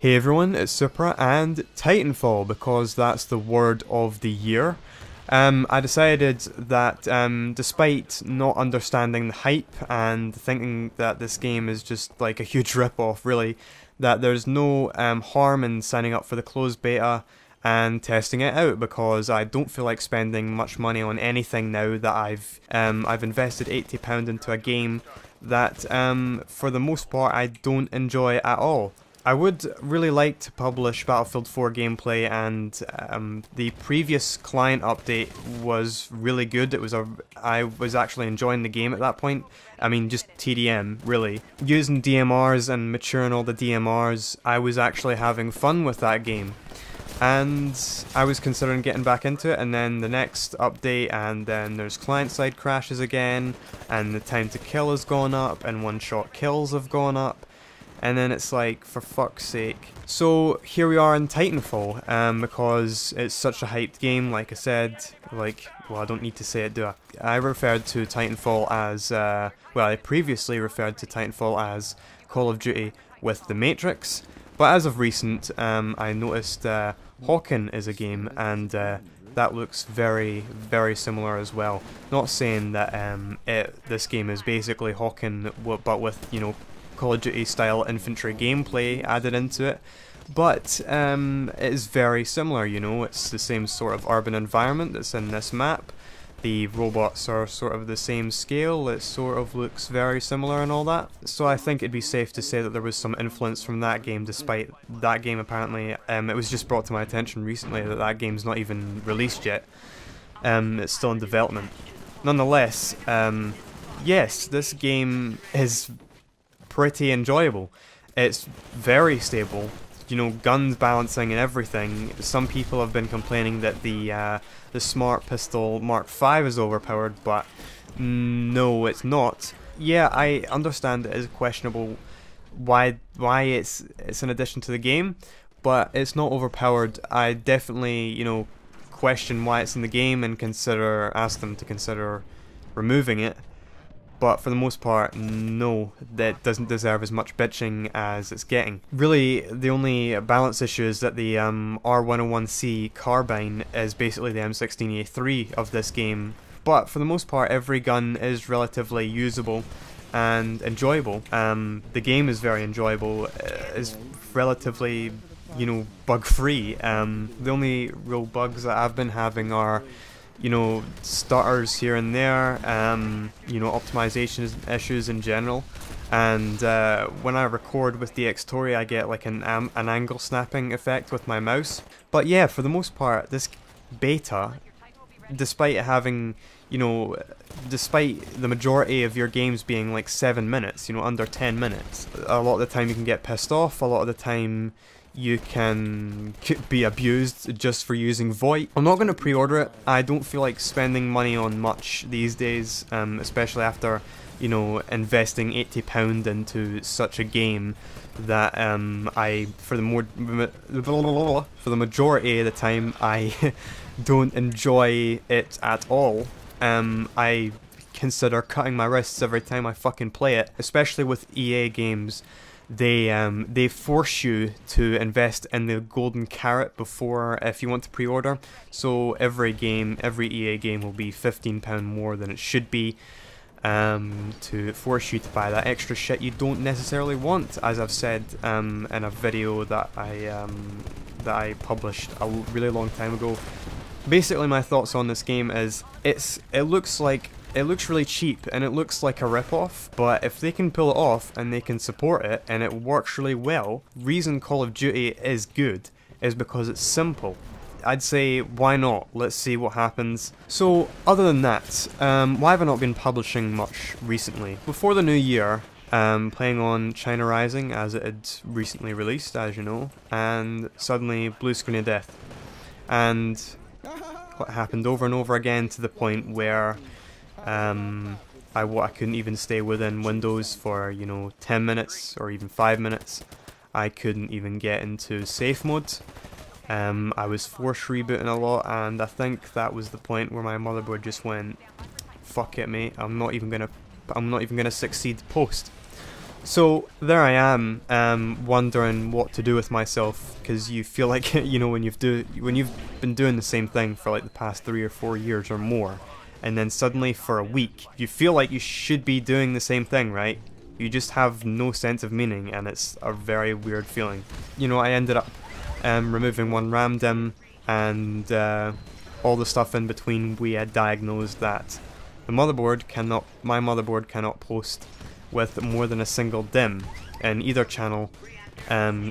Hey everyone, it's Supra and Titanfall, because that's the word of the year. I decided that despite not understanding the hype and thinking that this game is just like a huge rip-off really, that there's no harm in signing up for the closed beta and testing it out, because I don't feel like spending much money on anything now that I've invested £80 into a game that for the most part I don't enjoy at all. I would really like to publish Battlefield 4 gameplay, and the previous client update was really good. I was actually enjoying the game at that point. I mean, just TDM, really. Using DMRs and maturing all the DMRs, I was actually having fun with that game. And I was considering getting back into it, and then the next update, and then there's client-side crashes again, and the time to kill has gone up, and one-shot kills have gone up. And then it's like, for fuck's sake. So here we are in Titanfall, because it's such a hyped game, like I said, well, I don't need to say it, do I? I referred to Titanfall as, I previously referred to Titanfall as Call of Duty with the Matrix, but as of recent, I noticed Hawken is a game, and that looks very, very similar as well. Not saying that this game is basically Hawken, but with, you know, Call of Duty style infantry gameplay added into it, but it is very similar, you know. It's the same sort of urban environment that's in this map. The robots are sort of the same scale, it sort of looks very similar and all that. So I think it'd be safe to say that there was some influence from that game, despite that game apparently, it was just brought to my attention recently that that game's not even released yet. It's still in development. Nonetheless, yes, this game is pretty enjoyable. It's very stable, you know, guns balancing and everything. Some people have been complaining that the Smart Pistol Mark V is overpowered, but no, it's not. Yeah, I understand it is questionable why it's an addition to the game, but it's not overpowered. I definitely, you know, question why it's in the game and ask them to consider removing it. But for the most part, no, that doesn't deserve as much bitching as it's getting. Really, the only balance issue is that the R101C carbine is basically the M16A3 of this game. But for the most part, every gun is relatively usable and enjoyable. The game is very enjoyable, is relatively, you know, bug-free. The only real bugs that I've been having are, you know, stutters here and there, you know, optimization issues in general, and when I record with the Xtori I get like an angle snapping effect with my mouse. But yeah, for the most part, this beta, despite having, you know, despite the majority of your games being like 7 minutes, you know, under 10 minutes, a lot of the time you can get pissed off, a lot of the time you can be abused just for using VoIP. I'm not going to pre-order it. I don't feel like spending money on much these days, especially after, you know, investing £80 into such a game that for the majority of the time, I don't enjoy it at all. I consider cutting my wrists every time I fucking play it, especially with EA games. They force you to invest in the golden carrot before, if you want to pre-order. So every EA game will be £15 more than it should be, to force you to buy that extra shit you don't necessarily want, as I've said in a video that I published a really long time ago. Basically, my thoughts on this game is it looks really cheap and it looks like a rip-off, but if they can pull it off and they can support it and it works really well, reason Call of Duty is good is because it's simple. I'd say, why not? Let's see what happens. So, other than that, why have I not been publishing much recently? Before the new year, playing on China Rising, as it had recently released, as you know, and suddenly blue screen of death. And what happened over and over again, to the point where I couldn't even stay within Windows for, you know, 10 minutes or even 5 minutes. I couldn't even get into safe mode. I was force rebooting a lot, and I think that was the point where my motherboard just went, fuck it mate, I'm not even gonna succeed post. So there I am, wondering what to do with myself, because you feel like you know when you've been doing the same thing for like the past 3 or 4 years or more, and then suddenly for a week you feel like you should be doing the same thing, right? You just have no sense of meaning, and it's a very weird feeling. You know, I ended up removing one RAM DIMM, and all the stuff in between. We had diagnosed that my motherboard cannot post with more than a single DIMM in either channel.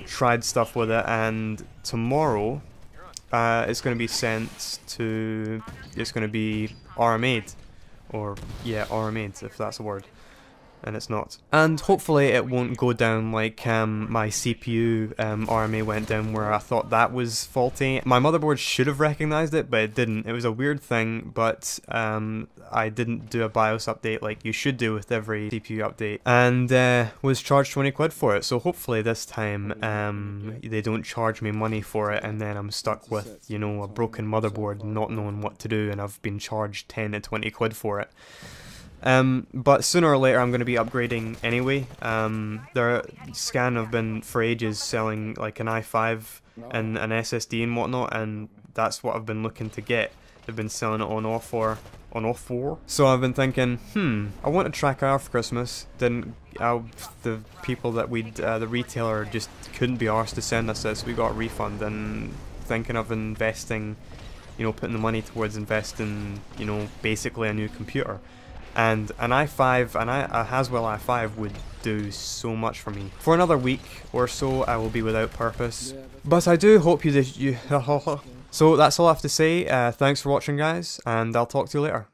Tried stuff with it, and tomorrow it's going to be sent to, it's going to be RMA'd, or yeah, RMA'd if that's a word. And it's not. And hopefully it won't go down like my CPU RMA went down, where I thought that was faulty. My motherboard should have recognised it, but it didn't. It was a weird thing, but I didn't do a BIOS update like you should do with every CPU update, and was charged 20 quid for it. So hopefully this time they don't charge me money for it, and then I'm stuck with, you know, a broken motherboard, not knowing what to do, and I've been charged 10 to 20 quid for it. But sooner or later I'm going to be upgrading anyway. Scan have been for ages selling like an i5 and an SSD and whatnot, and that's what I've been looking to get. They've been selling it on offer. So I've been thinking, I want a tracker for Christmas. The people that the retailer just couldn't be arsed to send us this. We got a refund, and thinking of investing, you know, putting the money towards investing, you know, basically a new computer. And an i5, a Haswell i5 would do so much for me. For another week or so I will be without purpose, but I do hope you So that's all I have to say. Thanks for watching, guys, and I'll talk to you later.